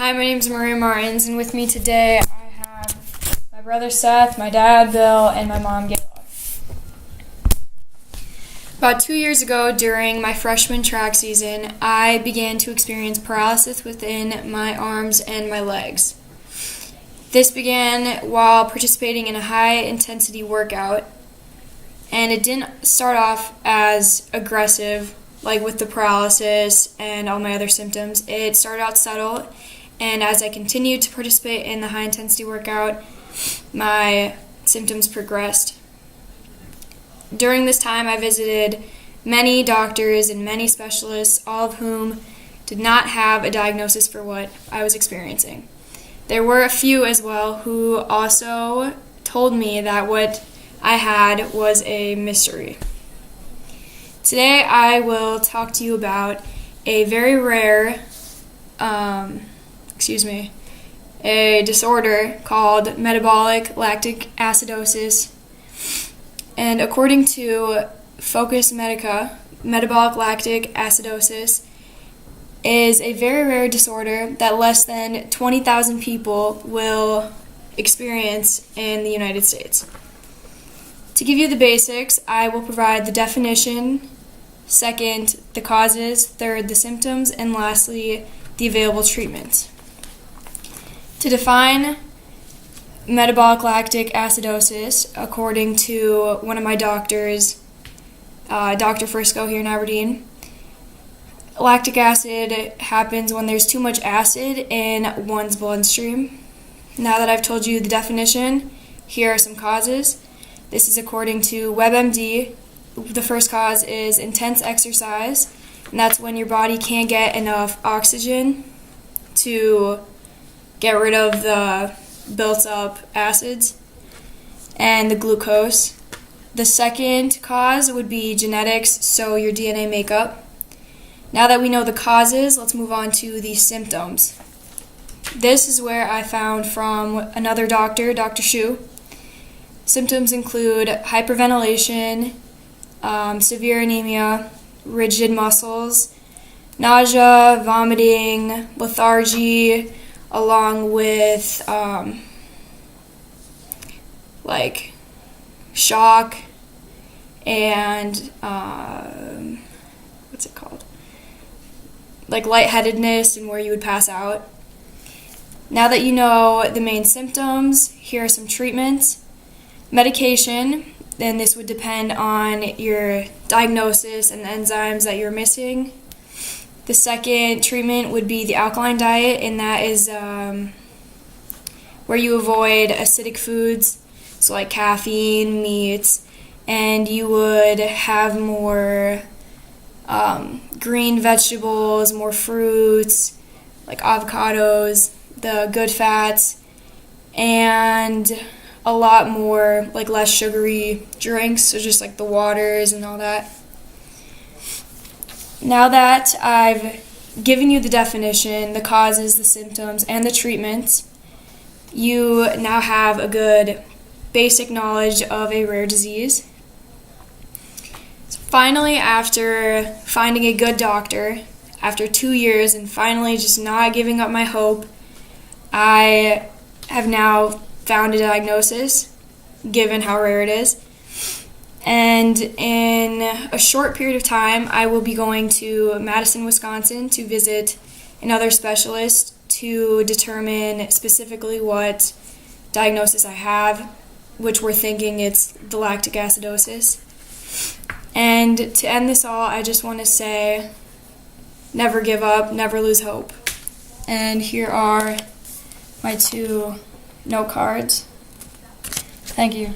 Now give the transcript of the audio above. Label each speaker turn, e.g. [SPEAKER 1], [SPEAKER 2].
[SPEAKER 1] Hi, my name is Maria Martins, and with me today I have my brother Seth, my dad Bill, and my mom Gail. About 2 years ago, during my freshman track season, I began to experience paralysis within my arms and my legs. This began while participating in a high-intensity workout, and it didn't start off as aggressive, like with the paralysis and all my other symptoms. It started out subtle, and as I continued to participate in the high-intensity workout, my symptoms progressed. During this time, I visited many doctors and many specialists, all of whom did not have a diagnosis for what I was experiencing. There were a few as well who also told me that what I had was a mystery. Today I will talk to you about a very rare, a disorder called metabolic lactic acidosis. And according to Focus Medica, metabolic lactic acidosis is a very rare disorder that less than 20,000 people will experience in the United States. To give you the basics, I will provide the definition, second, the causes, third, the symptoms, and lastly, the available treatments. To define metabolic lactic acidosis, according to one of my doctors, Dr. Frisco here in Aberdeen, lactic acid happens when there's too much acid in one's bloodstream. Now that I've told you the definition, here are some causes. This is according to WebMD. The first cause is intense exercise, and that's when your body can't get enough oxygen to get rid of the built up acids and the glucose. The second cause would be genetics, so your DNA makeup. Now that we know the causes, let's move on to the symptoms. This is where I found from another doctor, Dr. Shu. Symptoms include hyperventilation, severe anemia, rigid muscles, nausea, vomiting, lethargy, along with shock and lightheadedness, and where you would pass out. Now that you know the main symptoms, here are some treatments. Medication, then this would depend on your diagnosis and the enzymes that you're missing. The second treatment would be the alkaline diet, and that is where you avoid acidic foods, so like caffeine, meats, and you would have more green vegetables, more fruits, like avocados, the good fats, and a lot more, less sugary drinks, so just like the waters and all that. Now that I've given you the definition, the causes, the symptoms, and the treatments, you now have a good basic knowledge of a rare disease. So finally, after finding a good doctor, after 2 years and finally just not giving up my hope, I have now found a diagnosis, given how rare it is. And in a short period of time, I will be going to Madison, Wisconsin to visit another specialist to determine specifically what diagnosis I have, which we're thinking it's the lactic acidosis. And to end this all, I just want to say, never give up, never lose hope. And here are my 2 note cards. Thank you.